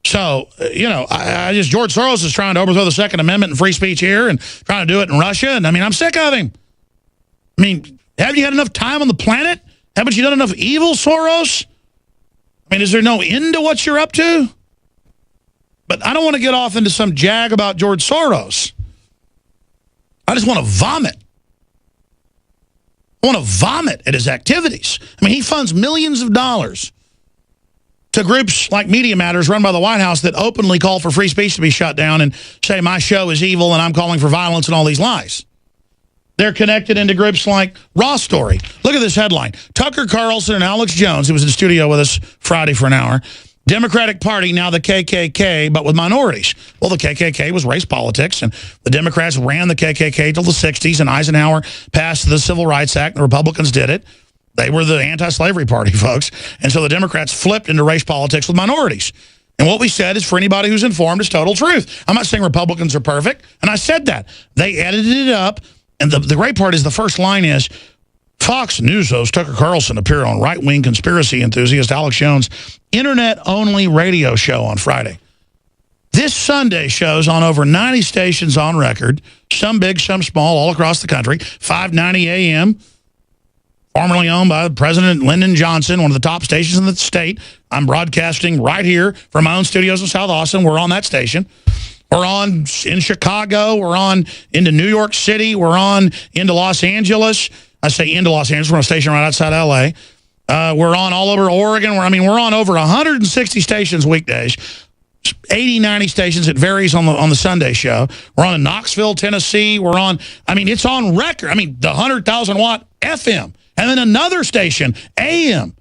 So, George Soros is trying to overthrow the Second Amendment and free speech here and trying to do it in Russia. And, I'm sick of him. Haven't you had enough time on the planet? Haven't you done enough evil, Soros? Is there no end to what you're up to? But I don't want to get off into some jag about George Soros. I just want to vomit. I want to vomit at his activities. He funds millions of dollars to groups like Media Matters run by the White House that openly call for free speech to be shut down and say my show is evil and I'm calling for violence and all these lies. They're connected into groups like Raw Story. Look at this headline. Tucker Carlson and Alex Jones, who was in the studio with us Friday for an hour, Democratic Party, now the KKK, but with minorities. Well, the KKK was race politics, and the Democrats ran the KKK till the 60s, and Eisenhower passed the Civil Rights Act, and the Republicans did it. They were the anti-slavery party, folks. And so the Democrats flipped into race politics with minorities. And what we said is, for anybody who's informed, is total truth. I'm not saying Republicans are perfect, and I said that. They edited it up, and the great part is the first line is, Fox News host Tucker Carlson appeared on right-wing conspiracy enthusiast Alex Jones' internet-only radio show on Friday. This Sunday shows on over 90 stations on record, some big, some small, all across the country, 590 AM, formerly owned by President Lyndon Johnson, one of the top stations in the state. I'm broadcasting right here from my own studios in South Austin. We're on that station. We're on in Chicago. We're on into New York City. We're on into Los Angeles. I say into Los Angeles. We're on a station right outside L.A. We're on all over Oregon. We're on over 160 stations weekdays. 80, 90 stations. It varies on the Sunday show. We're on in Knoxville, Tennessee. We're on, it's on record. The 100,000-watt FM. And then another station, AM,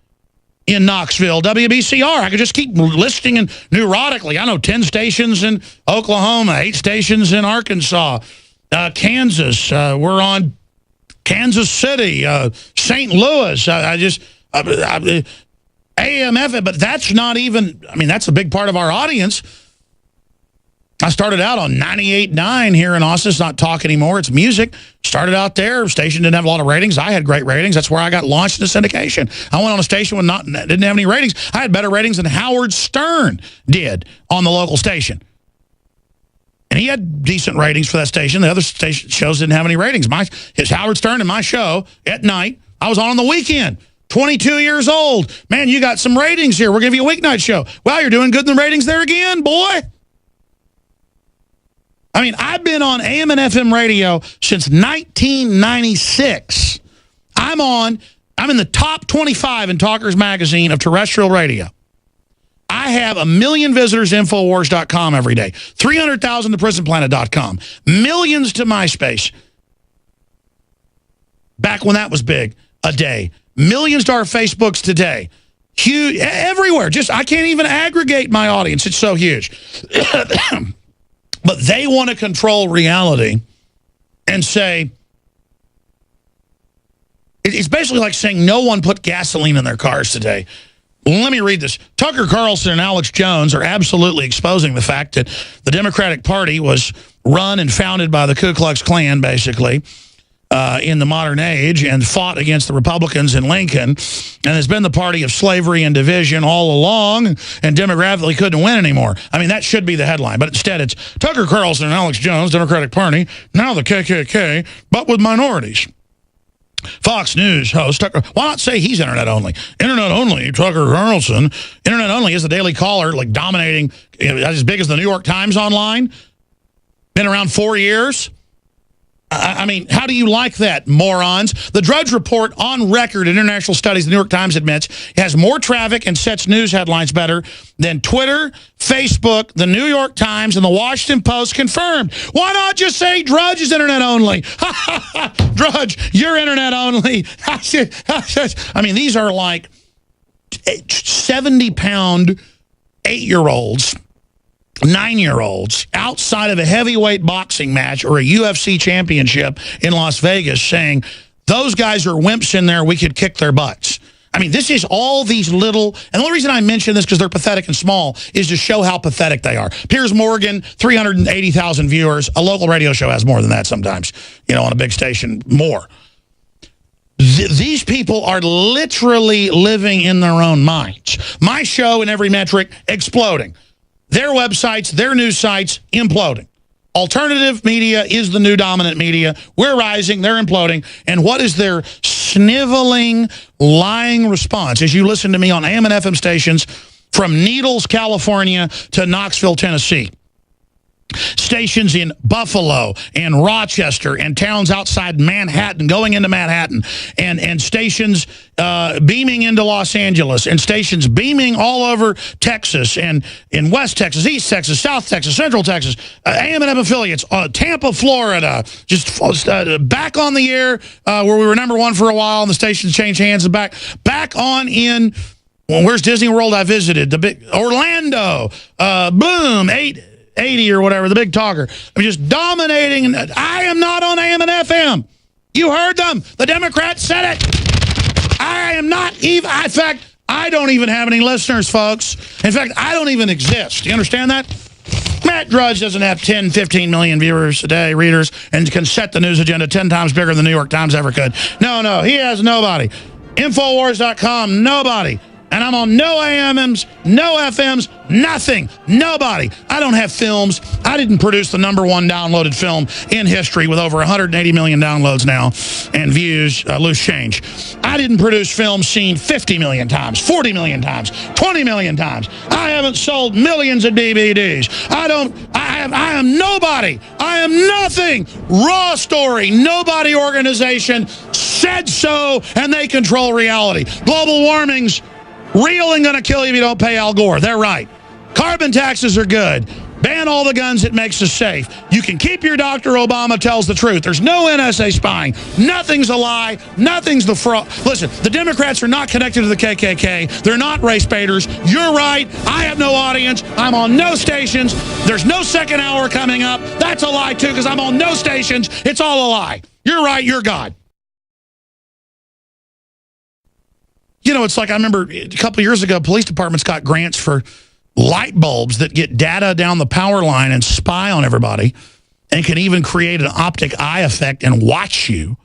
in Knoxville, WBCR. I could just keep listing and neurotically. I know 10 stations in Oklahoma, 8 stations in Arkansas, Kansas. We're on Kansas City, St. Louis. AM, FM, but that's not even, that's a big part of our audience. I started out on 98.9 here in Austin. It's not talk anymore. It's music. Started out there. Station didn't have a lot of ratings. I had great ratings. That's where I got launched into syndication. I went on a station with didn't have any ratings. I had better ratings than Howard Stern did on the local station. And he had decent ratings for that station. The other station shows didn't have any ratings. His Howard Stern and my show at night, I was on the weekend. 22 years old. Man, you got some ratings here. We'll give you a weeknight show. Well, you're doing good in the ratings there again, boy. I've been on AM and FM radio since 1996. I'm in the top 25 in Talkers Magazine of terrestrial radio. I have 1 million visitors to Infowars.com every day. 300,000 to PrisonPlanet.com. Millions to MySpace. Back when that was big, a day. Millions to our Facebooks today. Huge, everywhere. I can't even aggregate my audience. It's so huge. But they want to control reality and say, it's basically like saying no one put gasoline in their cars today. Well, let me read this. Tucker Carlson and Alex Jones are absolutely exposing the fact that the Democratic Party was run and founded by the Ku Klux Klan, basically, in the modern age, and fought against the Republicans in Lincoln, and has been the party of slavery and division all along, and demographically couldn't win anymore. That should be the headline, but instead it's Tucker Carlson and Alex Jones, Democratic Party, now the KKK, but with minorities. Fox News host Tucker, why not say he's internet only? Internet only, Tucker Carlson. Internet only is the Daily Caller, dominating, as big as the New York Times online. Been around 4 years. How do you like that, morons? The Drudge Report, on record in international studies, the New York Times admits, has more traffic and sets news headlines better than Twitter, Facebook, the New York Times, and the Washington Post confirmed. Why not just say Drudge is internet only? Drudge, you're internet only. These are like 70-pound 8-year-olds. 9-year-olds outside of a heavyweight boxing match or a UFC championship in Las Vegas saying, those guys are wimps in there, we could kick their butts. This is all these little, and the only reason I mention this because they're pathetic and small is to show how pathetic they are. Piers Morgan, 380,000 viewers. A local radio show has more than that sometimes, on a big station, more. These people are literally living in their own minds. My show in every metric, exploding. Their websites, their news sites, imploding. Alternative media is the new dominant media. We're rising, they're imploding. And what is their sniveling, lying response as you listen to me on AM and FM stations from Needles, California to Knoxville, Tennessee? Stations in Buffalo and Rochester and towns outside Manhattan, going into Manhattan, and stations beaming into Los Angeles, and stations beaming all over Texas and in West Texas, East Texas, South Texas, Central Texas, AM and M affiliates, Tampa, Florida, just back on the air where we were #1 for a while, and the stations changed hands, and back on in, well, where's Disney World I visited? The big Orlando, boom, 880 or whatever, the big talker. I'm just dominating. And I am not on AM and FM. You heard them. The Democrats said it. I am not even. In fact, I don't even have any listeners, folks. In fact, I don't even exist. You understand that? Matt Drudge doesn't have 10, 15 million viewers a day, readers, and can set the news agenda 10 times bigger than the New York Times ever could. No, he has nobody. Infowars.com, nobody. And I'm on no AMs, no FMs, nothing. Nobody. I don't have films. I didn't produce the #1 downloaded film in history with over 180 million downloads now and views, loose change. I didn't produce films seen 50 million times, 40 million times, 20 million times. I haven't sold millions of DVDs. I am nobody. I am nothing. Raw story. Nobody organization said so, and they control reality. Global warming's real and going to kill you if you don't pay Al Gore. They're right. Carbon taxes are good. Ban all the guns. It makes us safe. You can keep your doctor. Obama tells the truth. There's no NSA spying. Nothing's a lie. Nothing's the fraud. Listen, the Democrats are not connected to the KKK. They're not race baiters. You're right. I have no audience. I'm on no stations. There's no second hour coming up. That's a lie, too, because I'm on no stations. It's all a lie. You're right. You're God. You know, it's like I remember a couple of years ago, police departments got grants for light bulbs that get data down the power line and spy on everybody and can even create an optic eye effect and watch you.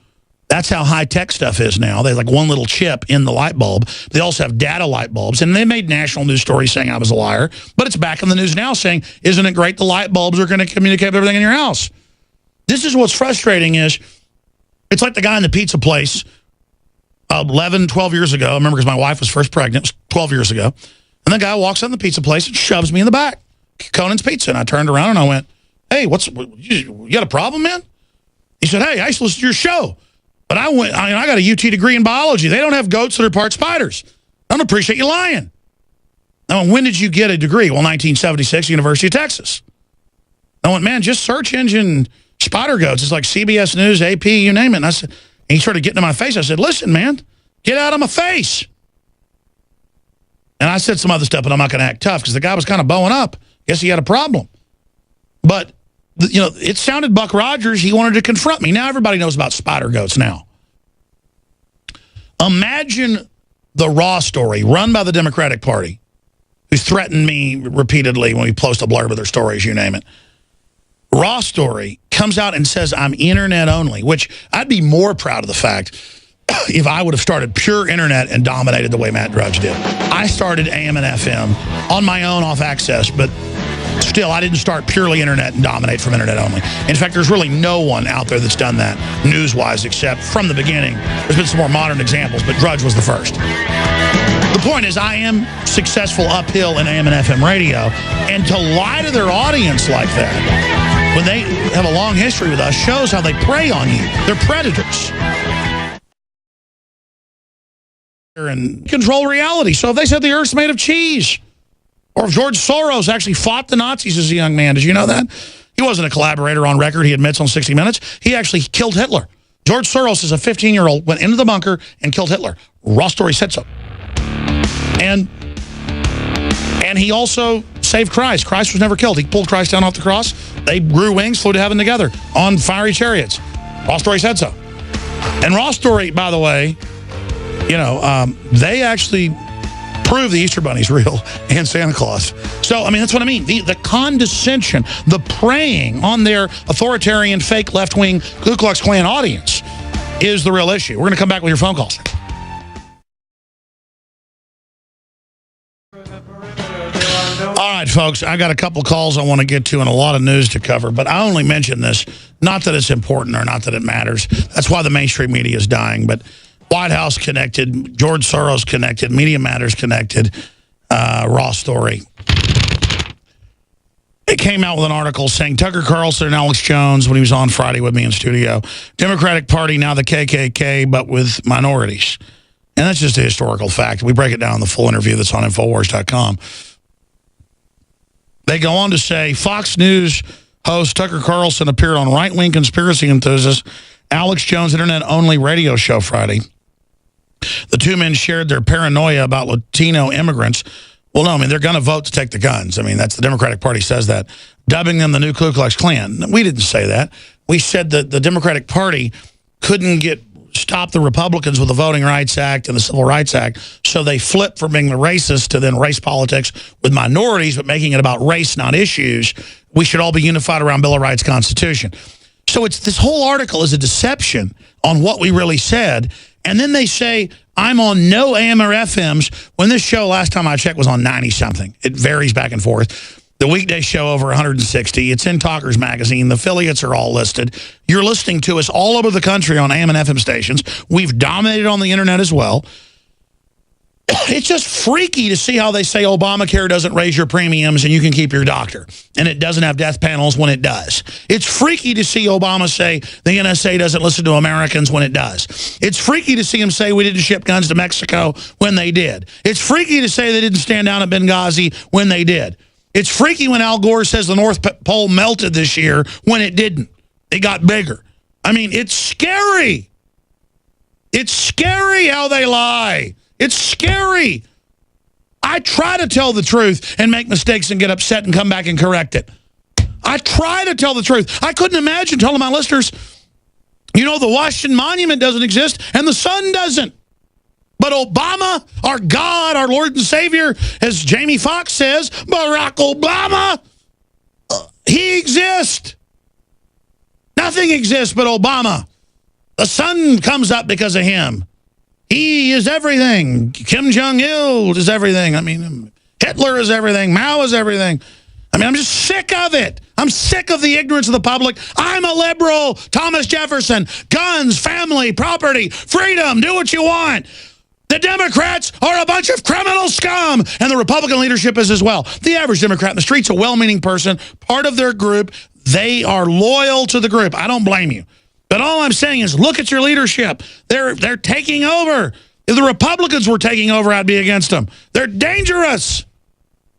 That's how high-tech stuff is now. They have like one little chip in the light bulb. They also have data light bulbs. And they made national news stories saying I was a liar. But it's back in the news now saying, isn't it great the light bulbs are going to communicate with everything in your house? This is what's frustrating is, it's like the guy in the pizza place 11, 12 years ago. I remember because my wife was first pregnant. It was 12 years ago. And the guy walks in the pizza place and shoves me in the back. Conan's Pizza. And I turned around and I went, hey, you got a problem, man? He said, hey, I used to listen to your show. But I got a UT degree in biology. They don't have goats that are part spiders. I don't appreciate you lying. Now, when did you get a degree? Well, 1976, University of Texas. I went, man, just search engine spider goats. It's like CBS News, AP, you name it. And I said, and he started getting in my face. I said, listen, man, get out of my face. And I said some other stuff, but I'm not going to act tough because the guy was kind of bowing up. Guess he had a problem. But, you know, it sounded Buck Rogers. He wanted to confront me. Now everybody knows about spider goats now. Imagine the Raw story run by the Democratic Party, who threatened me repeatedly when we post a blurb of their stories, you name it. Raw story comes out and says I'm internet only, which I'd be more proud of the fact if I would have started pure internet and dominated the way Matt Drudge did. I started AM and FM on my own off access, but still I didn't start purely internet and dominate from internet only. In fact, there's really no one out there that's done that news-wise except from the beginning. There's been some more modern examples, but Drudge was the first. The point is I am successful uphill in AM and FM radio, and to lie to their audience like that when they have a long history with us shows how they prey on you. They're predators. And control reality. So if they said the Earth's made of cheese, or if George Soros actually fought the Nazis as a young man, did you know that? He wasn't a collaborator on record, he admits on 60 Minutes. He actually killed Hitler. George Soros, as a 15-year-old, went into the bunker and killed Hitler. Raw story said so. And he also saved Christ. Christ was never killed. He pulled Christ down off the cross. They grew wings, flew to heaven together on fiery chariots. Raw story said so. And Raw story, by the way, you know, they actually prove the Easter Bunny's real and Santa Claus. So, I mean, that's what I mean. The condescension, the preying on their authoritarian, fake left-wing Ku Klux Klan audience is the real issue. We're going to come back with your phone calls. All right, folks, I got a couple calls I want to get to and a lot of news to cover, but I only mention this, not that it's important or not that it matters. That's why the mainstream media is dying, but White House connected, George Soros connected, Media Matters connected, raw story. It came out with an article saying Tucker Carlson and Alex Jones, when he was on Friday with me in studio, Democratic Party, now the KKK, but with minorities. And that's just a historical fact. We break it down in the full interview that's on Infowars.com. They go on to say, Fox News host Tucker Carlson appeared on right-wing conspiracy enthusiast Alex Jones' internet-only radio show Friday. The two men shared their paranoia about Latino immigrants. Well, no, I mean, they're going to vote to take the guns. I mean, that's the Democratic Party says that, dubbing them the new Ku Klux Klan. We didn't say that. We said that the Democratic Party couldn't stop the Republicans with the Voting Rights Act and the Civil Rights Act, so they flipped from being the racist to then race politics with minorities, but making it about race, not issues. We should all be unified around Bill of Rights, Constitution. So it's this whole article is a deception on what we really said, and then they say, I'm on no AM or FMs, when this show, last time I checked, was on 90-something. It varies back and forth. The weekday show over 160. It's in Talkers Magazine. The affiliates are all listed. You're listening to us all over the country on AM and FM stations. We've dominated on the internet as well. It's just freaky to see how they say Obamacare doesn't raise your premiums and you can keep your doctor. And it doesn't have death panels when it does. It's freaky to see Obama say the NSA doesn't listen to Americans when it does. It's freaky to see him say we didn't ship guns to Mexico when they did. It's freaky to say they didn't stand down at Benghazi when they did. It's freaky when Al Gore says the North Pole melted this year when it didn't. It got bigger. I mean, it's scary. It's scary how they lie. It's scary. I try to tell the truth and make mistakes and get upset and come back and correct it. I try to tell the truth. I couldn't imagine telling my listeners, you know, the Washington Monument doesn't exist and the sun doesn't. But Obama, our God, our Lord and Savior, as Jamie Foxx says, Barack Obama, he exists. Nothing exists but Obama. The sun comes up because of him. He is everything. Kim Jong-il is everything. I mean, Hitler is everything. Mao is everything. I mean, I'm just sick of it. I'm sick of the ignorance of the public. I'm a liberal. Thomas Jefferson. Guns, family, property, freedom. Do what you want. The Democrats are a bunch of criminal scum, and the Republican leadership is as well. The average Democrat in the street's a well-meaning person, part of their group. They are loyal to the group. I don't blame you. But all I'm saying is look at your leadership. They're taking over. If the Republicans were taking over, I'd be against them. They're dangerous.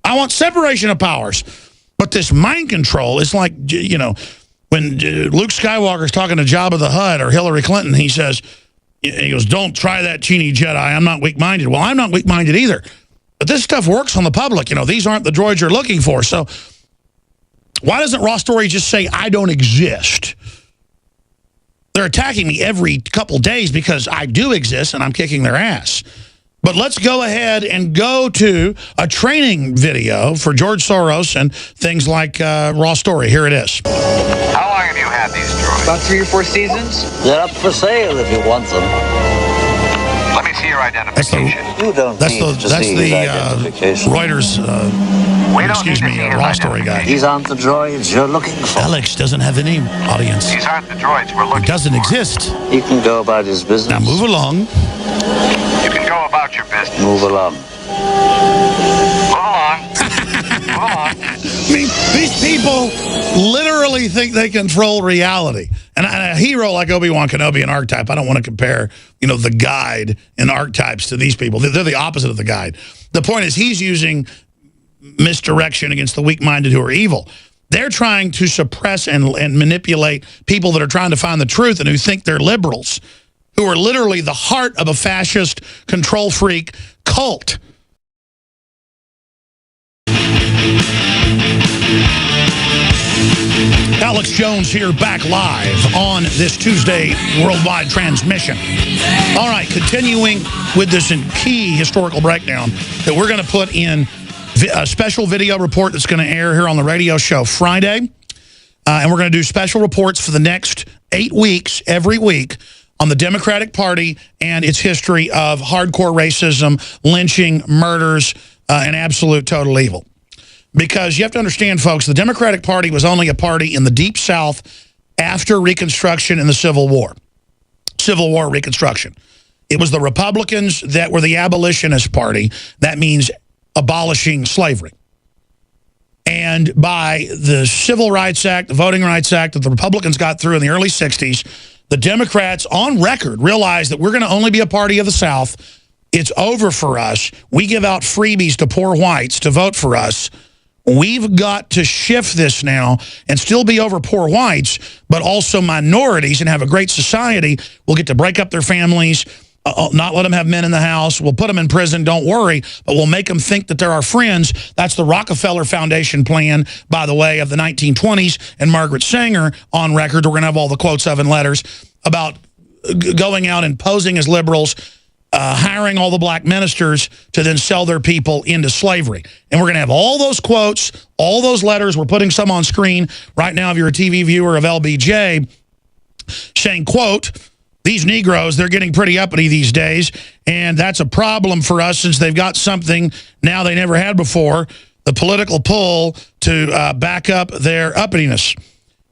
I want separation of powers. But this mind control is like, you know, when Luke Skywalker's talking to Jabba the Hutt or Hillary Clinton, he says, he goes, don't try that, Genie Jedi. I'm not weak-minded. Well, I'm not weak-minded either. But this stuff works on the public. You know, these aren't the droids you're looking for. So why doesn't Raw Story just say, I don't exist? They're attacking me every couple days because I do exist and I'm kicking their ass. But let's go ahead and go to a training video for George Soros and things like Raw Story. Here it is. How long have you had these droids? About 3 or 4 seasons. They're up for sale if you want them. Let me see your identification. You don't That's need to the see his identification. Reuters, Raw Story guy. These aren't the droids you're looking for. Alex doesn't have any audience. These aren't the droids we're looking It doesn't for. exist. He can go about his business. Now move along. You can go about your business. Move along. Move along. Move along. I mean, these people literally think they control reality. And a hero like Obi-Wan Kenobi and Archetype, I don't want to compare, you know, the guide and archetypes to these people. They're the opposite of the guide. The point is he's using misdirection against the weak-minded who are evil. They're trying to suppress and manipulate people that are trying to find the truth and who think they're liberals, who are literally the heart of a fascist control freak cult. Alex Jones here, back live on this Tuesday worldwide transmission. All right, continuing with this key historical breakdown that we're going to put in a special video report that's going to air here on the radio show Friday. And we're going to do special reports for the next 8 weeks, every week, on the Democratic Party and its history of hardcore racism, lynching, murders, and absolute total evil. Because you have to understand, folks, the Democratic Party was only a party in the Deep South after Reconstruction and the Civil War. Civil War Reconstruction. It was the Republicans that were the abolitionist party. That means abolishing slavery. And by the Civil Rights Act, the Voting Rights Act that the Republicans got through in the early 60s, the Democrats on record realized that we're going to only be a party of the South. It's over for us. We give out freebies to poor whites to vote for us. We've got to shift this now and still be over poor whites, but also minorities and have a great society. We'll get to break up their families, not let them have men in the house. We'll put them in prison, don't worry, but we'll make them think that they're our friends. That's the Rockefeller Foundation plan, by the way, of the 1920s, and Margaret Sanger on record. We're going to have all the quotes of and letters about going out and posing as liberals, hiring all the black ministers to then sell their people into slavery. And we're going to have all those quotes, all those letters. We're putting some on screen right now if you're a TV viewer of LBJ, saying, quote, these Negroes, they're getting pretty uppity these days, and that's a problem for us since they've got something now they never had before, the political pull to back up their uppityness.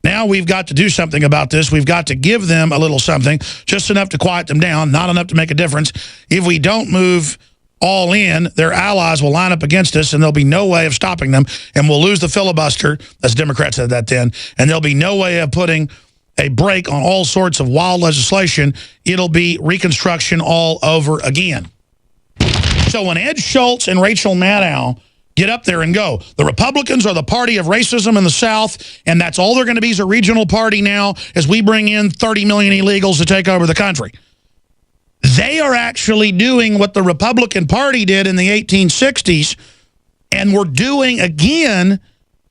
Now we've got to do something about this. We've got to give them a little something, just enough to quiet them down, not enough to make a difference. If we don't move all in, their allies will line up against us, and there'll be no way of stopping them, and we'll lose the filibuster, as Democrats said that then, and there'll be no way of putting a break on all sorts of wild legislation. It'll be Reconstruction all over again. So when Ed Schultz and Rachel Maddow get up there and go, the Republicans are the party of racism in the South, and that's all they're going to be is a regional party now as we bring in 30 million illegals to take over the country. They are actually doing what the Republican Party did in the 1860s, and were doing again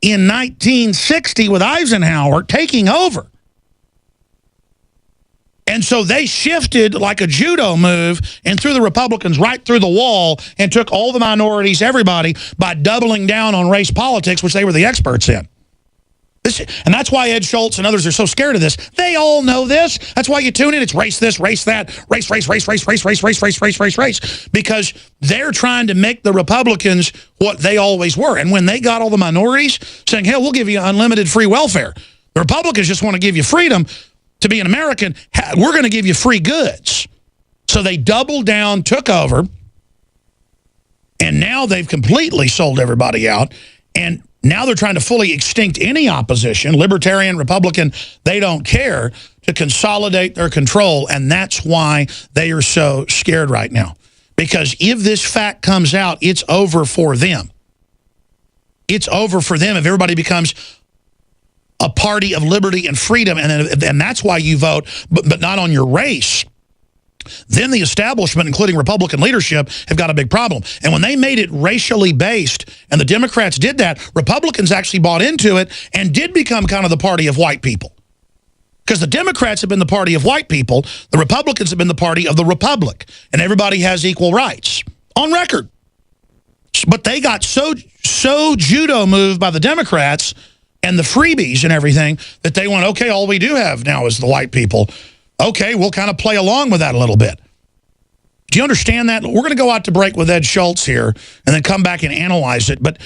in 1960 with Eisenhower taking over. And so they shifted like a judo move and threw the Republicans right through the wall and took all the minorities, everybody, by doubling down on race politics, which they were the experts in. And that's why Ed Schultz and others are so scared of this. They all know this. That's why you tune in. It's race this, race that, race, race, race, race, race, race, race, race, race, race, race. Because they're trying to make the Republicans what they always were. And when they got all the minorities saying, hell, we'll give you unlimited free welfare. The Republicans just want to give you freedom to be an American. We're going to give you free goods. So they doubled down, took over, and now they've completely sold everybody out. And now they're trying to fully extinct any opposition, Libertarian, Republican, they don't care, to consolidate their control. And that's why they are so scared right now. Because if this fact comes out, it's over for them. It's over for them if everybody becomes a party of liberty and freedom, and that's why you vote, but not on your race. Then the establishment, including Republican leadership, have got a big problem. And when they made it racially based, and the Democrats did that, Republicans actually bought into it and did become kind of the party of white people. Because the Democrats have been the party of white people, the Republicans have been the party of the Republic, and everybody has equal rights, on record. But they got so judo moved by the Democrats and the freebies and everything that they went, okay, all we do have now is the white people. Okay, we'll kind of play along with that a little bit. Do you understand that? We're going to go out to break with Ed Schultz here and then come back and analyze it. But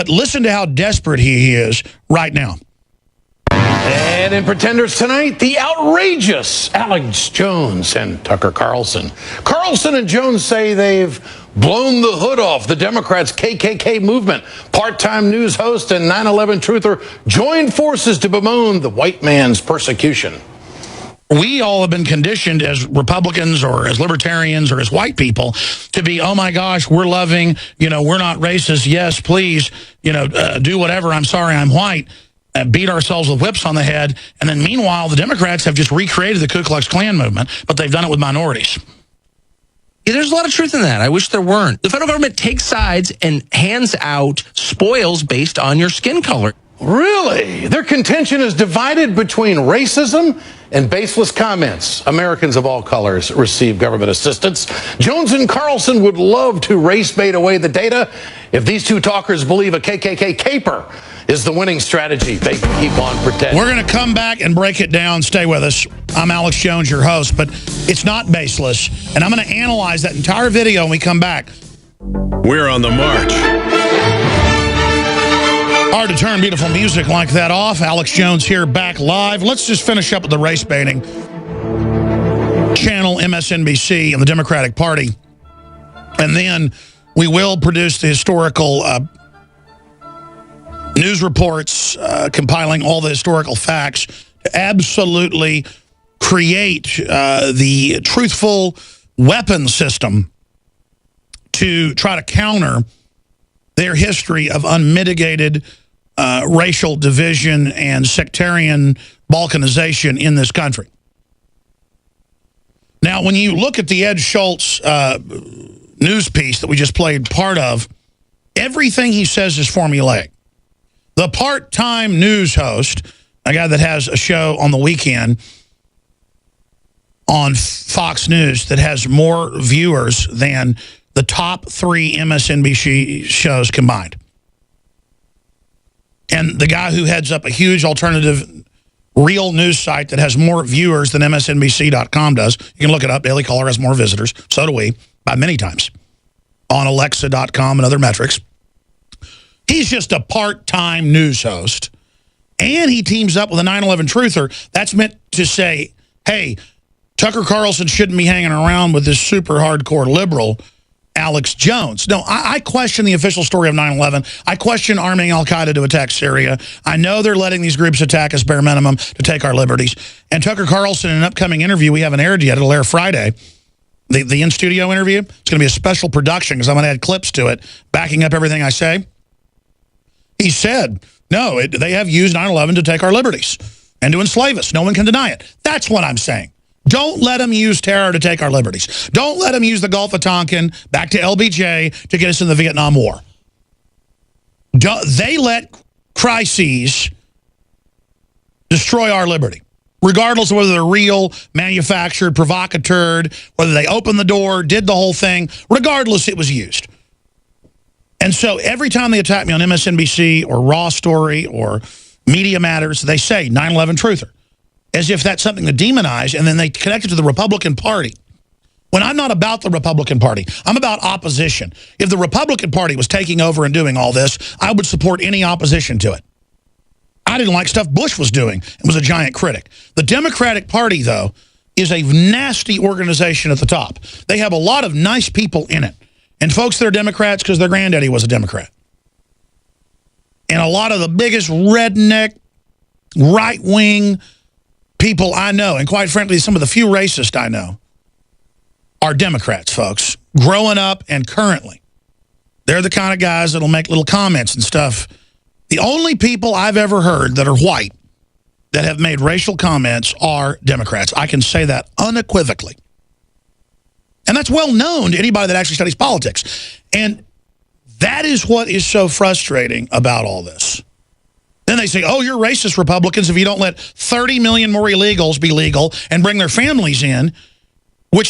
listen to how desperate he is right now. And in Pretenders tonight, the outrageous Alex Jones and Tucker Carlson. Carlson and Jones say they've blown the hood off the Democrats' KKK movement. Part-time news host and 9/11 truther joined forces to bemoan the white man's persecution. We all have been conditioned as Republicans or as libertarians or as white people to be, oh my gosh, we're loving, we're not racist. Yes, please, do whatever. I'm sorry, I'm white. Beat ourselves with whips on the head. And then meanwhile, the Democrats have just recreated the Ku Klux Klan movement, but they've done it with minorities. Yeah, there's a lot of truth in that. I wish there weren't. The federal government takes sides and hands out spoils based on your skin color. Really? Their contention is divided between racism and baseless comments. Americans of all colors receive government assistance. Jones and Carlson would love to race bait away the data if these two talkers believe a KKK caper is the winning strategy. They can keep on pretending. We're going to come back and break it down. Stay with us. I'm Alex Jones, your host, but it's not baseless. And I'm going to analyze that entire video when we come back. We're on the march. Hard to turn beautiful music like that off. Alex Jones here, back live. Let's just finish up with the race baiting. Channel MSNBC and the Democratic Party. And then we will produce the historical news reports, compiling all the historical facts to absolutely create the truthful weapon system to try to counter their history of unmitigated racial division and sectarian balkanization in this country. Now, when you look at the Ed Schultz news piece that we just played part of, everything he says is formulaic. The part-time news host, a guy that has a show on the weekend on Fox News that has more viewers than the top 3 MSNBC shows combined. And the guy who heads up a huge alternative real news site that has more viewers than MSNBC.com does. You can look it up. Daily Caller has more visitors. So do we, by many times, on Alexa.com and other metrics. He's just a part-time news host. And he teams up with a 9/11 truther. That's meant to say, hey, Tucker Carlson shouldn't be hanging around with this super hardcore liberal, Alex Jones. No, I question the official story of 9/11. I question arming al-Qaeda to attack Syria. I know they're letting these groups attack us bare minimum to take our liberties. And Tucker Carlson, in an upcoming interview we haven't aired yet, it'll air Friday, the in-studio interview, it's going to be a special production because I'm going to add clips to it, backing up everything I say. He said, no, they have used 9/11 to take our liberties and to enslave us. No one can deny it. That's what I'm saying. Don't let them use terror to take our liberties. Don't let them use the Gulf of Tonkin, back to LBJ, to get us in the Vietnam War. They let crises destroy our liberty, regardless of whether they're real, manufactured, provocateured, whether they opened the door, did the whole thing. Regardless, it was used. And so every time they attack me on MSNBC or Raw Story or Media Matters, they say 9/11 truther, as if that's something to demonize, and then they connect it to the Republican Party. When I'm not about the Republican Party, I'm about opposition. If the Republican Party was taking over and doing all this, I would support any opposition to it. I didn't like stuff Bush was doing and was a giant critic. The Democratic Party, though, is a nasty organization at the top. They have a lot of nice people in it. And folks that are Democrats because their granddaddy was a Democrat. And a lot of the biggest redneck, right-wing people I know, and quite frankly, some of the few racists I know, are Democrats, folks, growing up and currently. They're the kind of guys that'll make little comments and stuff. The only people I've ever heard that are white that have made racial comments are Democrats. I can say that unequivocally. And that's well known to anybody that actually studies politics. And that is what is so frustrating about all this. Then they say, oh, you're racist, Republicans, if you don't let 30 million more illegals be legal and bring their families in, which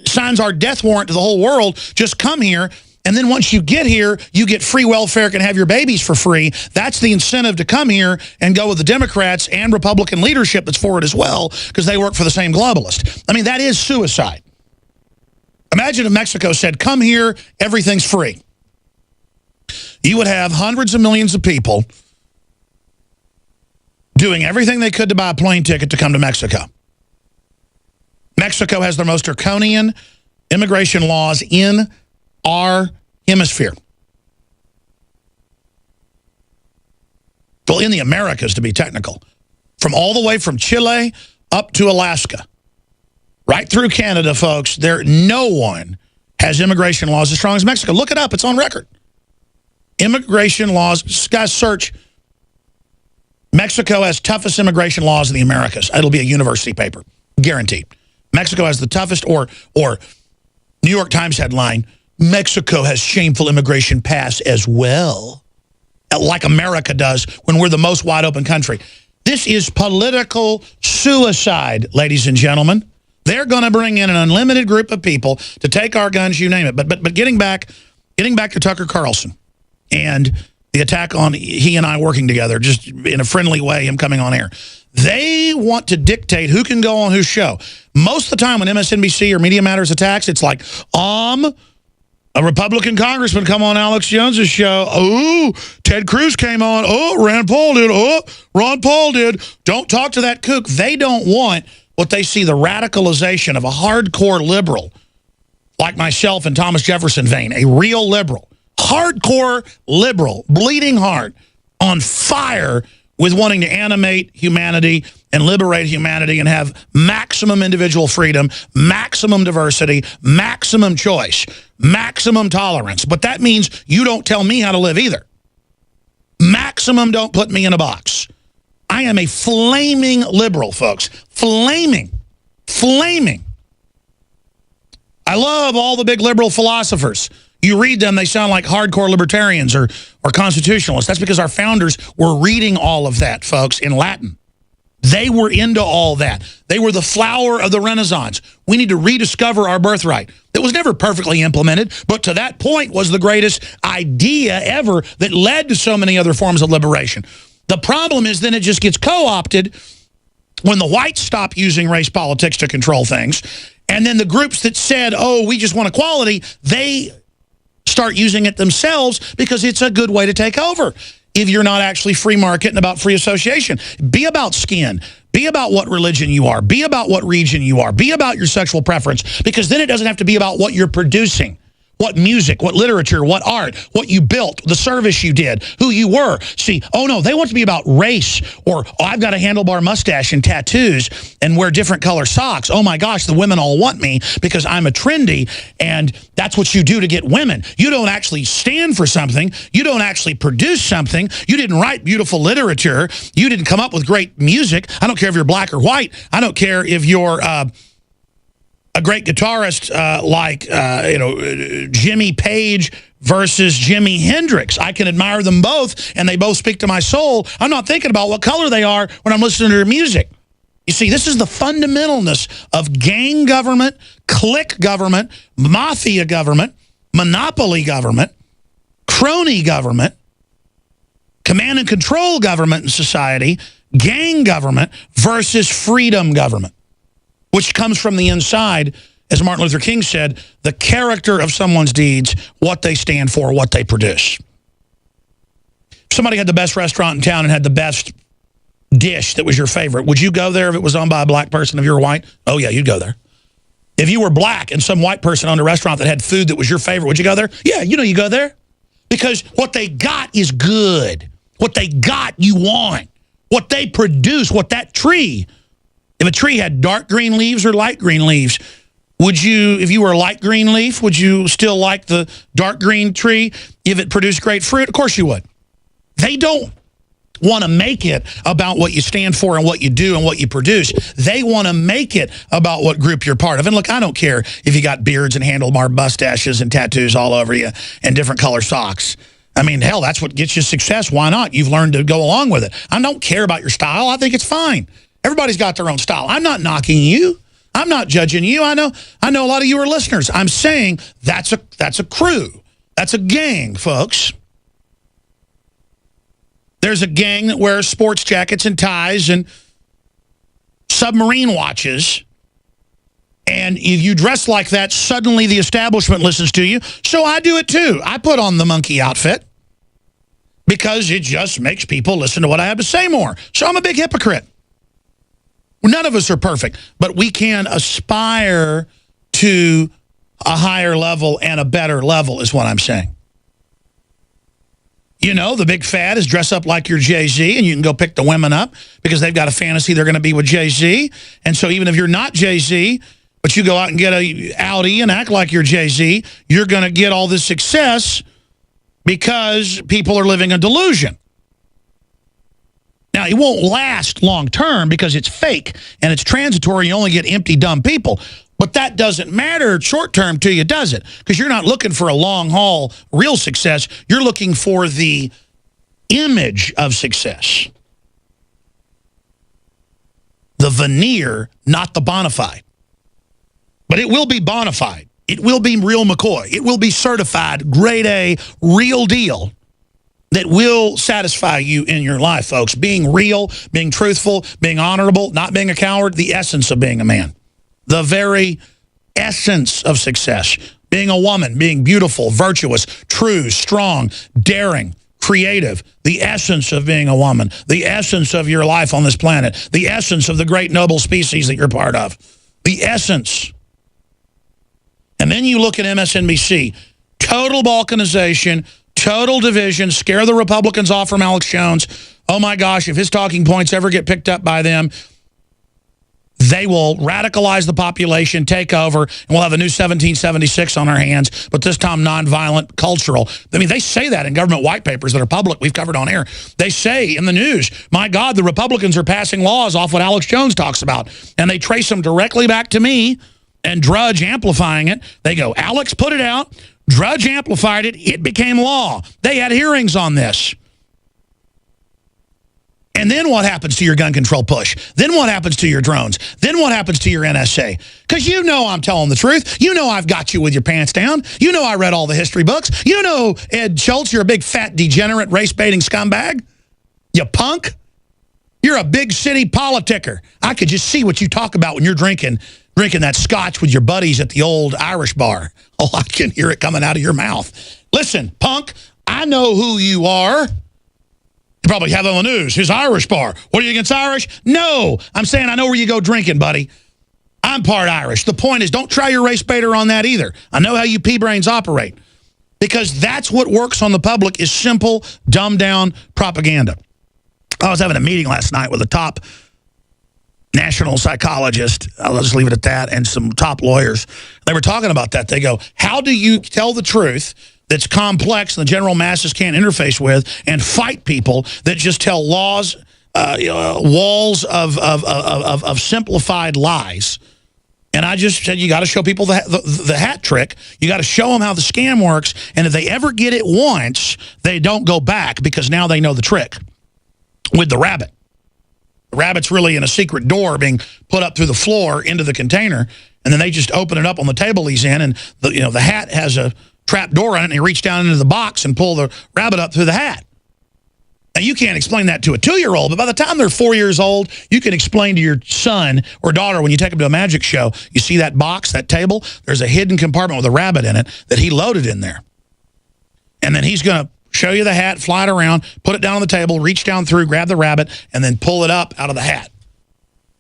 signs our death warrant to the whole world. Just come here, and then once you get here, you get free welfare, can have your babies for free. That's the incentive to come here and go with the Democrats and Republican leadership that's for it as well, because they work for the same globalist. I mean, that is suicide. Imagine if Mexico said, come here, everything's free. You would have hundreds of millions of people doing everything they could to buy a plane ticket to come to Mexico. Mexico has the most draconian immigration laws in our hemisphere. Well, in the Americas, to be technical. From all the way from Chile up to Alaska. Right through Canada, folks, no one has immigration laws as strong as Mexico. Look it up. It's on record. Immigration laws, guys, search. Mexico has toughest immigration laws in the Americas. It'll be a university paper, guaranteed. Mexico has the toughest, or New York Times headline, Mexico has shameful immigration pass as well, like America does when we're the most wide open country. This is political suicide, ladies and gentlemen. They're going to bring in an unlimited group of people to take our guns, you name it. But getting back to Tucker Carlson and the attack on he and I working together, just in a friendly way, him coming on air. They want to dictate who can go on whose show. Most of the time when MSNBC or Media Matters attacks, it's like, A Republican congressman come on Alex Jones's show. Oh, Ted Cruz came on. Oh, Rand Paul did. Oh, Ron Paul did. Don't talk to that kook. They don't want what they see the radicalization of a hardcore liberal like myself and Thomas Jefferson vein, a real liberal, hardcore liberal, bleeding heart, on fire with wanting to animate humanity and liberate humanity and have maximum individual freedom, maximum diversity, maximum choice, maximum tolerance. But that means you don't tell me how to live either. Maximum don't put me in a box. I am a flaming liberal, folks. Flaming. Flaming. I love all the big liberal philosophers. You read them, they sound like hardcore libertarians or constitutionalists. That's because our founders were reading all of that, folks, in Latin. They were into all that. They were the flower of the Renaissance. We need to rediscover our birthright. It was never perfectly implemented, but to that point was the greatest idea ever that led to so many other forms of liberation. The problem is then it just gets co-opted when the whites stop using race politics to control things. And then the groups that said, oh, we just want equality, they start using it themselves because it's a good way to take over. If you're not actually free market and about free association, be about skin, be about what religion you are, be about what region you are, be about your sexual preference, because then it doesn't have to be about what you're producing, what music, what literature, what art, what you built, the service you did, who you were. See, oh no, they want to be about race, or oh, I've got a handlebar mustache and tattoos and wear different color socks. Oh my gosh, the women all want me because I'm a trendy, and that's what you do to get women. You don't actually stand for something. You don't actually produce something. You didn't write beautiful literature. You didn't come up with great music. I don't care if you're black or white. I don't care if you're a great guitarist like Jimmy Page versus Jimi Hendrix. I can admire them both, and they both speak to my soul. I'm not thinking about what color they are when I'm listening to their music. You see, this is the fundamentalness of gang government, clique government, mafia government, monopoly government, crony government, command and control government in society, gang government versus freedom government, which comes from the inside, as Martin Luther King said, the character of someone's deeds, what they stand for, what they produce. If somebody had the best restaurant in town and had the best dish that was your favorite, would you go there if it was owned by a black person if you were white? Oh, yeah, you'd go there. If you were black and some white person owned a restaurant that had food that was your favorite, would you go there? Yeah, you go there. Because what they got is good. What they got, you want. What they produce, what that tree... If a tree had dark green leaves or light green leaves, would you, if you were a light green leaf, would you still like the dark green tree if it produced great fruit? Of course you would. They don't want to make it about what you stand for and what you do and what you produce. They want to make it about what group you're part of. And look, I don't care if you got beards and handlebar mustaches and tattoos all over you and different color socks. I mean, hell, that's what gets you success. Why not? You've learned to go along with it. I don't care about your style. I think it's fine. Everybody's got their own style. I'm not knocking you. I'm not judging you. I know a lot of you are listeners. I'm saying that's a crew. That's a gang, folks. There's a gang that wears sports jackets and ties and submarine watches. And if you dress like that, suddenly the establishment listens to you. So I do it too. I put on the monkey outfit because it just makes people listen to what I have to say more. So I'm a big hypocrite. None of us are perfect, but we can aspire to a higher level and a better level is what I'm saying. You know, the big fad is dress up like you're Jay-Z, and you can go pick the women up because they've got a fantasy they're going to be with Jay-Z. And so even if you're not Jay-Z, but you go out and get a Audi and act like you're Jay-Z, you're going to get all this success because people are living a delusion. Now, it won't last long term because it's fake and it's transitory. You only get empty, dumb people. But that doesn't matter short term to you, does it? Because you're not looking for a long haul real success. You're looking for the image of success. The veneer, not the bona fide. But it will be bona fide. It will be real McCoy. It will be certified, grade A, real deal. That will satisfy you in your life, folks. Being real, being truthful, being honorable, not being a coward, the essence of being a man. The very essence of success. being a woman, being beautiful, virtuous, true, strong, daring, creative, the essence of being a woman, the essence of your life on this planet, the essence of the great noble species that you're part of, the essence. And then you look at MSNBC, total balkanization, total division, scare the Republicans off from Alex Jones. Oh my gosh, if his talking points ever get picked up by them, they will radicalize the population, take over, and we'll have a new 1776 on our hands, but this time nonviolent, cultural. I mean, they say that in government white papers that are public, we've covered on air. They say in the news, my God, the Republicans are passing laws off what Alex Jones talks about, and they trace them directly back to me and Drudge amplifying it. They go, Alex put it out, Drudge amplified it, it became law. They had hearings on this. And then what happens to your gun control push? Then what happens to your drones? Then what happens to your NSA? Because you know I'm telling the truth. You know I've got you with your pants down. You know I read all the history books. You know, Ed Schultz, you're a big, fat, degenerate, race-baiting scumbag. You punk. You're a big city politicker. I could just see what you talk about when you're drinking that scotch with your buddies at the old Irish bar. Oh, I can hear it coming out of your mouth. Listen, punk, I know who you are. You probably have it on the news. His Irish bar. What are you against Irish? No. I'm saying I know where you go drinking, buddy. I'm part Irish. The point is, don't try your race baiter on that either. I know how you pea-brains operate. Because that's what works on the public is simple, dumbed-down propaganda. I was having a meeting last night with a top national psychologist, I'll just leave it at that, and some top lawyers. They were talking about that. They go, how do you tell the truth that's complex and the general masses can't interface with and fight people that just tell walls of simplified lies? And I just said, you got to show people the hat trick. You got to show them how the scam works. And if they ever get it once, they don't go back because now they know the trick with the rabbit. The rabbit's really in a secret door being put up through the floor into the container, and then they just open it up on the table he's in, and the hat has a trap door on it, and they reach down into the box and pull the rabbit up through the hat. Now, you can't explain that to a 2-year-old, but by the time they're 4 years old, you can explain to your son or daughter when you take them to a magic show, you see that box, that table, there's a hidden compartment with a rabbit in it that he loaded in there. And then he's going to show you the hat, fly it around, put it down on the table, reach down through, grab the rabbit, and then pull it up out of the hat.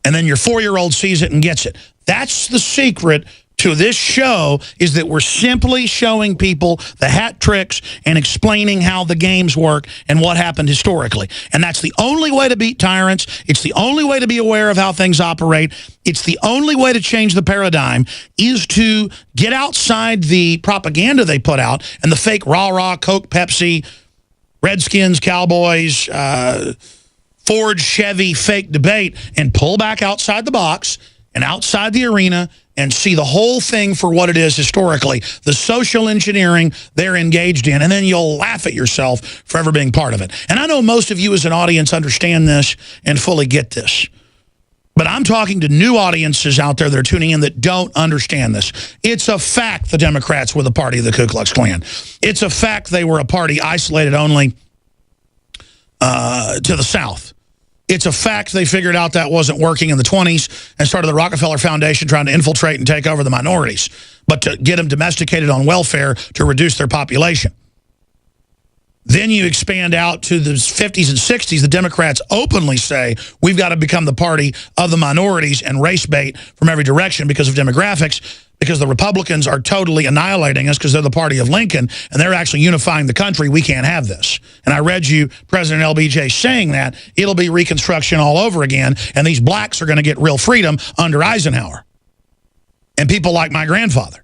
And then your 4-year-old sees it and gets it. That's the secret to this show, is that we're simply showing people the hat tricks and explaining how the games work and what happened historically. And that's the only way to beat tyrants. It's the only way to be aware of how things operate. It's the only way to change the paradigm, is to get outside the propaganda they put out and the fake rah-rah, Coke, Pepsi, Redskins, Cowboys, Ford, Chevy fake debate, and pull back outside the box and outside the arena and see the whole thing for what it is historically, the social engineering they're engaged in, and then you'll laugh at yourself for ever being part of it. And I know most of you as an audience understand this and fully get this. But I'm talking to new audiences out there that are tuning in that don't understand this. It's a fact the Democrats were the party of the Ku Klux Klan. It's a fact they were a party isolated only to the South. It's a fact they figured out that wasn't working in the 20s and started the Rockefeller Foundation trying to infiltrate and take over the minorities, but to get them domesticated on welfare to reduce their population. Then you expand out to the 50s and 60s. The Democrats openly say, we've got to become the party of the minorities and race bait from every direction because of demographics, because the Republicans are totally annihilating us because they're the party of Lincoln, and they're actually unifying the country. We can't have this. And I read you President LBJ saying that. It'll be Reconstruction all over again, and these blacks are going to get real freedom under Eisenhower. And people like my grandfather,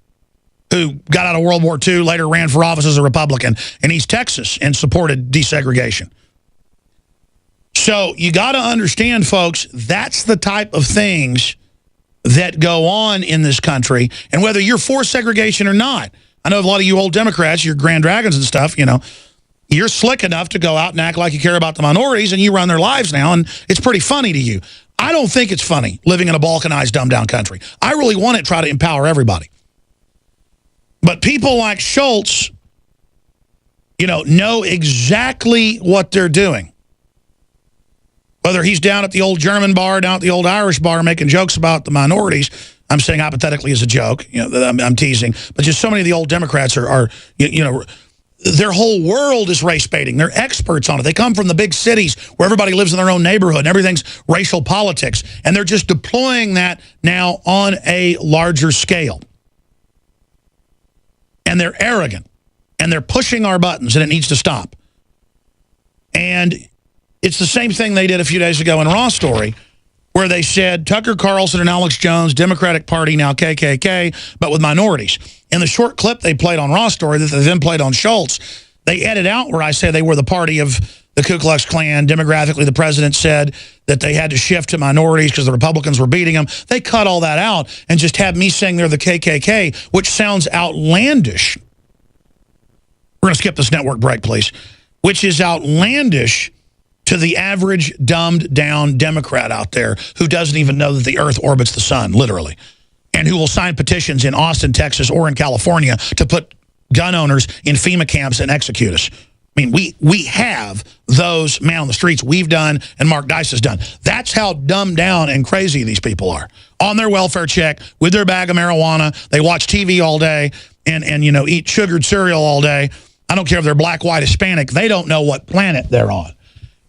who got out of World War II, later ran for office as a Republican in East Texas and supported desegregation. So you got to understand, folks, that's the type of things that go on in this country. And whether you're for segregation or not, I know a lot of you old Democrats, your Grand Dragons and stuff, you know, you're slick enough to go out and act like you care about the minorities, and you run their lives now, and it's pretty funny to you. I don't think it's funny living in a balkanized, dumbed-down country. I really want to try to empower everybody. But people like Schultz, you know exactly what they're doing. Whether he's down at the old German bar, down at the old Irish bar, making jokes about the minorities, I'm saying hypothetically as a joke. You know, I'm teasing. But just so many of the old Democrats are you know, their whole world is race baiting. They're experts on it. They come from the big cities where everybody lives in their own neighborhood and everything's racial politics. And they're just deploying that now on a larger scale. And they're arrogant. And they're pushing our buttons, and it needs to stop. And it's the same thing they did a few days ago in Raw Story, where they said Tucker Carlson and Alex Jones, Democratic Party, now KKK, but with minorities. In the short clip they played on Raw Story that they then played on Schultz, they edit out where I say they were the party of the Ku Klux Klan. Demographically, the president said that they had to shift to minorities because the Republicans were beating them. They cut all that out and just have me saying they're the KKK, which sounds outlandish. We're going to skip this network break, please. Which is outlandish to the average dumbed-down Democrat out there who doesn't even know that the Earth orbits the sun, literally, and who will sign petitions in Austin, Texas, or in California to put gun owners in FEMA camps and execute us. I mean, we have those man on the streets. We've done, and Mark Dice has done. That's how dumbed down and crazy these people are. On their welfare check, with their bag of marijuana, they watch TV all day and you know, eat sugared cereal all day. I don't care if they're black, white, Hispanic. They don't know what planet they're on.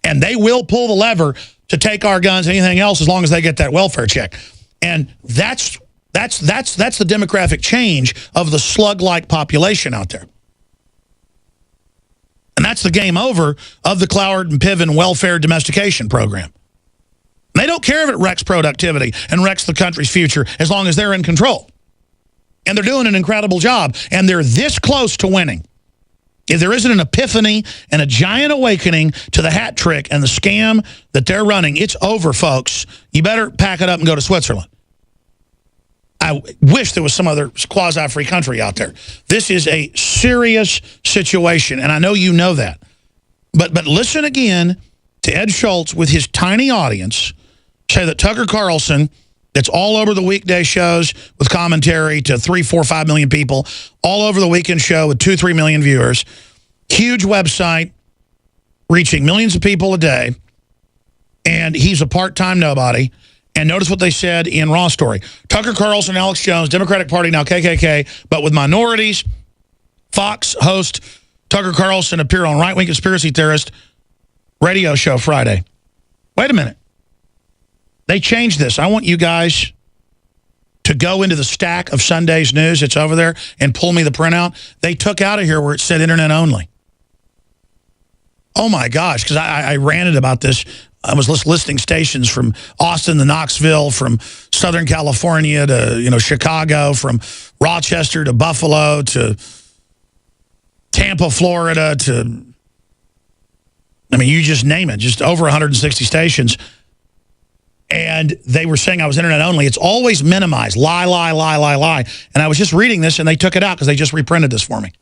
And they will pull the lever to take our guns, anything else, as long as they get that welfare check. And that's the demographic change of the slug-like population out there. And that's the game over of the Cloward and Piven welfare domestication program. They don't care if it wrecks productivity and wrecks the country's future as long as they're in control. And they're doing an incredible job. And they're this close to winning. If there isn't an epiphany and a giant awakening to the hat trick and the scam that they're running, it's over, folks. You better pack it up and go to Switzerland. I wish there was some other quasi-free country out there. This is a serious situation, and I know you know that. But listen again to Ed Schultz with his tiny audience say that Tucker Carlson, that's all over the weekday shows with commentary to 3, 4, 5 million people, all over the weekend show with 2, 3 million viewers, huge website, reaching millions of people a day, and he's a part-time nobody. And notice what they said in Raw Story. Tucker Carlson, Alex Jones, Democratic Party, now KKK, but with minorities. Fox host Tucker Carlson appeared on Right-Wing Conspiracy Theorist radio show Friday. Wait a minute. They changed this. I want you guys to go into the stack of Sunday's news. It's over there, and pull me the printout. They took out of here where it said internet only. Oh, my gosh, because I ranted about this. I was listing stations from Austin to Knoxville, from Southern California to, you know, Chicago, from Rochester to Buffalo to Tampa, Florida to, I mean, you just name it, just over 160 stations. And they were saying I was internet only. It's always minimized. Lie, lie, lie, lie, lie. And I was just reading this, and they took it out because they just reprinted this for me.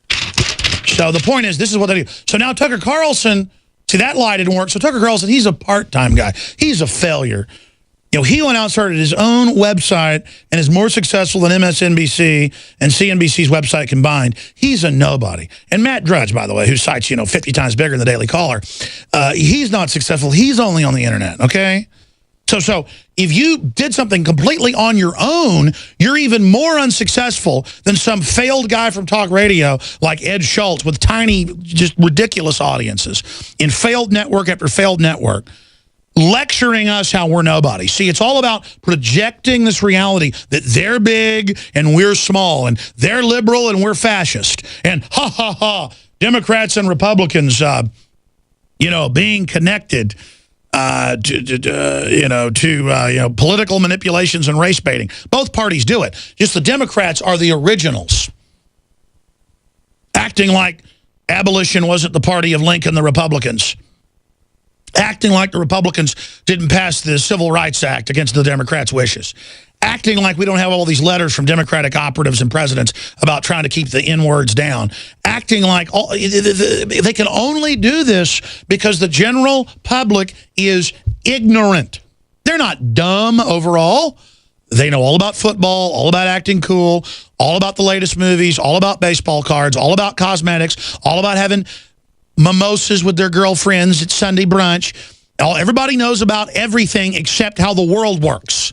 So the point is, this is what they do. So now Tucker Carlson, see, that lie didn't work. So Tucker Carlson, he's a part-time guy. He's a failure. You know, he went out and started his own website and is more successful than MSNBC and CNBC's website combined. He's a nobody. And Matt Drudge, by the way, whose site's, you know, 50 times bigger than the Daily Caller, he's not successful. He's only on the internet, okay? So if you did something completely on your own, you're even more unsuccessful than some failed guy from talk radio like Ed Schultz with tiny, just ridiculous audiences in failed network after failed network, lecturing us how we're nobody. See, it's all about projecting this reality that they're big and we're small, and they're liberal and we're fascist, and ha, ha, ha, Democrats and Republicans, you know, being connected to political manipulations and race baiting. Both parties do it. Just the Democrats are the originals. Acting like abolition wasn't the party of Lincoln, the Republicans. Acting like the Republicans didn't pass the Civil Rights Act against the Democrats' wishes. Acting like we don't have all these letters from Democratic operatives and presidents about trying to keep the N-words down. Acting like they can only do this because the general public is ignorant. They're not dumb overall. They know all about football, all about acting cool, all about the latest movies, all about baseball cards, all about cosmetics, all about having mimosas with their girlfriends at Sunday brunch. Everybody knows about everything except how the world works.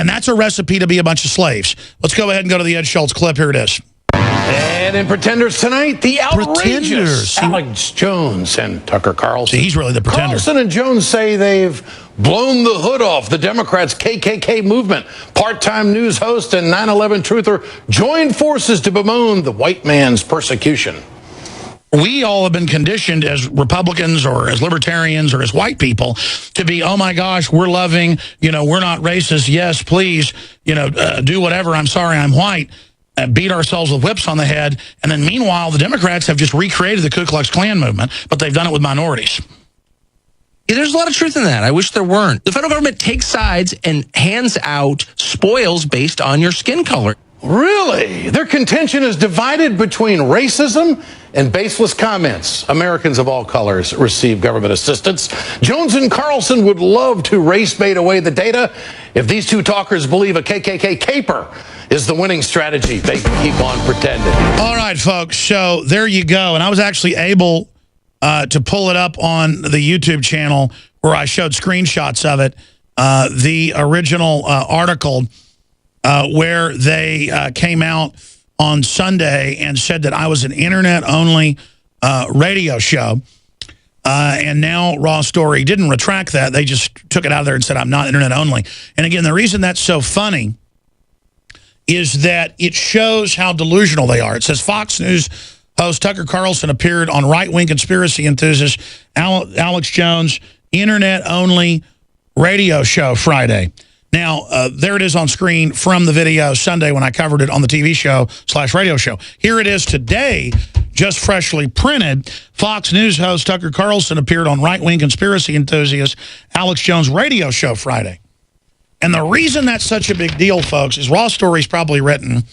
And that's a recipe to be a bunch of slaves. Let's go ahead and go to the Ed Schultz clip. Here it is. And in Pretenders tonight, the outrageous Pretenders. Alex Jones and Tucker Carlson. See, he's really the pretender. Carlson and Jones say they've blown the hood off the Democrats' KKK movement. Part-time news host and 9/11 truther joined forces to bemoan the white man's persecution. We all have been conditioned as Republicans or as libertarians or as white people to be, oh my gosh, we're loving, we're not racist. Yes, please, do whatever. I'm sorry, I'm white. Beat ourselves with whips on the head. And then meanwhile, the Democrats have just recreated the Ku Klux Klan movement, but they've done it with minorities. Yeah, there's a lot of truth in that. I wish there weren't. The federal government takes sides and hands out spoils based on your skin color. Really? Their contention is divided between racism and baseless comments. Americans of all colors receive government assistance. Jones and Carlson would love to race bait away the data if these two talkers believe a KKK caper is the winning strategy. They can keep on pretending. All right, folks. So there you go. And I was actually able to pull it up on the YouTube channel where I showed screenshots of it. The original article where they came out on Sunday and said that I was an internet-only radio show. And now Raw Story didn't retract that. They just took it out of there and said I'm not internet-only. And again, the reason that's so funny is that it shows how delusional they are. It says Fox News host Tucker Carlson appeared on right-wing conspiracy enthusiast Alex Jones' internet-only radio show Friday. Now, there it is on screen from the video Sunday when I covered it on the TV show / radio show. Here it is today, just freshly printed. Fox News host Tucker Carlson appeared on right-wing conspiracy enthusiast Alex Jones' radio show Friday. And the reason that's such a big deal, folks, is Raw Story's probably written,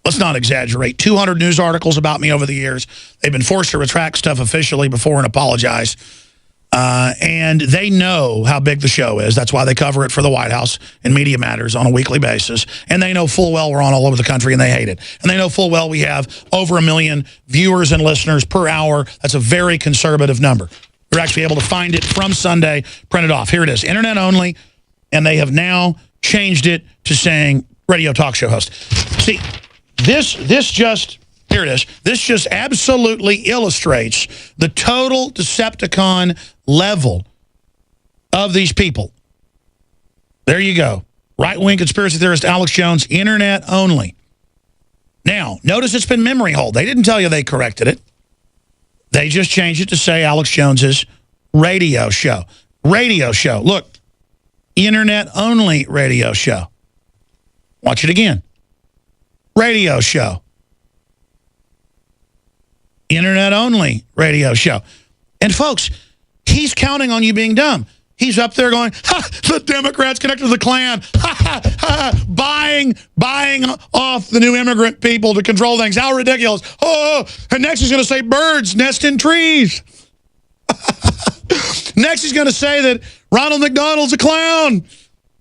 let's not exaggerate, 200 news articles about me over the years. They've been forced to retract stuff officially before and apologize. And they know how big the show is. That's why they cover it for the White House and Media Matters on a weekly basis. And they know full well we're on all over the country, and they hate it. And they know full well we have over 1 million viewers and listeners per hour. That's a very conservative number. You're actually able to find it from Sunday, printed off. Here it is, internet only. And they have now changed it to saying radio talk show host. See, this just... Here it is. This just absolutely illustrates the total Decepticon level of these people. There you go. Right-wing conspiracy theorist Alex Jones, internet only. Now, notice it's been memory hold. They didn't tell you they corrected it. They just changed it to say Alex Jones's radio show. Radio show. Look, internet only radio show. Watch it again. Radio show. Internet-only radio show. And, folks, he's counting on you being dumb. He's up there going, ha, the Democrats connected to the Klan, ha, ha, ha, buying off the new immigrant people to control things. How ridiculous. Oh, and next he's going to say birds nest in trees. Next he's going to say that Ronald McDonald's a clown.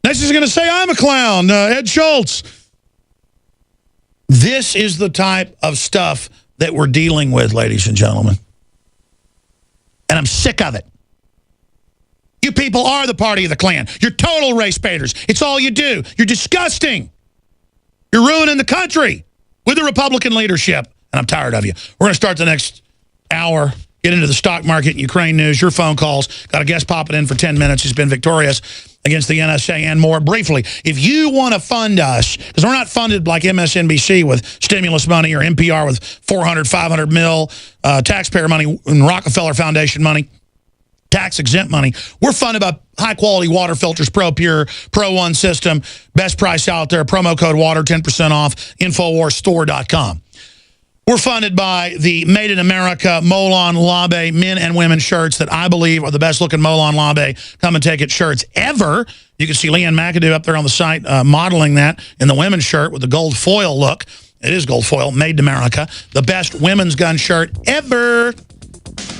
Next he's going to say I'm a clown, Ed Schultz. This is the type of stuff that we're dealing with, ladies and gentlemen. And I'm sick of it. You people are the party of the Klan. You're total race baiters. It's all you do. You're disgusting. You're ruining the country with the Republican leadership. And I'm tired of you. We're going to start the next hour, get into the stock market and Ukraine news, your phone calls. Got a guest popping in for 10 minutes. He's been victorious against the NSA and more. Briefly, if you want to fund us, because we're not funded like MSNBC with stimulus money or NPR with 400, 500 mil, taxpayer money and Rockefeller Foundation money, tax-exempt money. We're funded by high-quality water filters, ProPure, Pro1 system, best price out there, promo code WATER, 10% off, InfoWarsStore.com. We're funded by the Made in America Molon Labe men and women shirts that I believe are the best-looking Molon Labe Come and Take It shirts ever. You can see Leanne McAdoo up there on the site modeling that in the women's shirt with the gold foil look. It is gold foil, Made in America. The best women's gun shirt ever.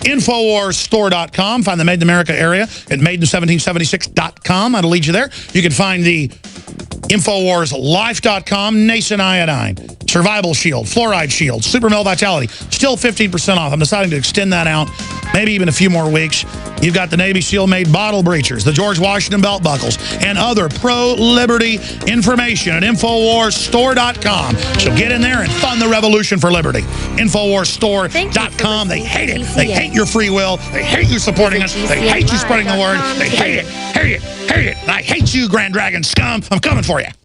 InfoWarsStore.com. Find the Made in America area at MadeIn1776.com. That'll lead you there. You can find the InfoWarsLife.com, nascent iodine, survival shield, fluoride shield, super male vitality, still 15% off. I'm deciding to extend that out, maybe even a few more weeks. You've got the Navy SEAL-made bottle breachers, the George Washington belt buckles, and other pro-liberty information at InfoWarsStore.com. So get in there and fund the revolution for liberty. InfoWarsStore.com. They hate it. They hate your free will. They hate you supporting us. They hate you spreading the word. They hate it. Hate it. Hate it. And I hate you, Grand Dragon scum. I'm coming for you.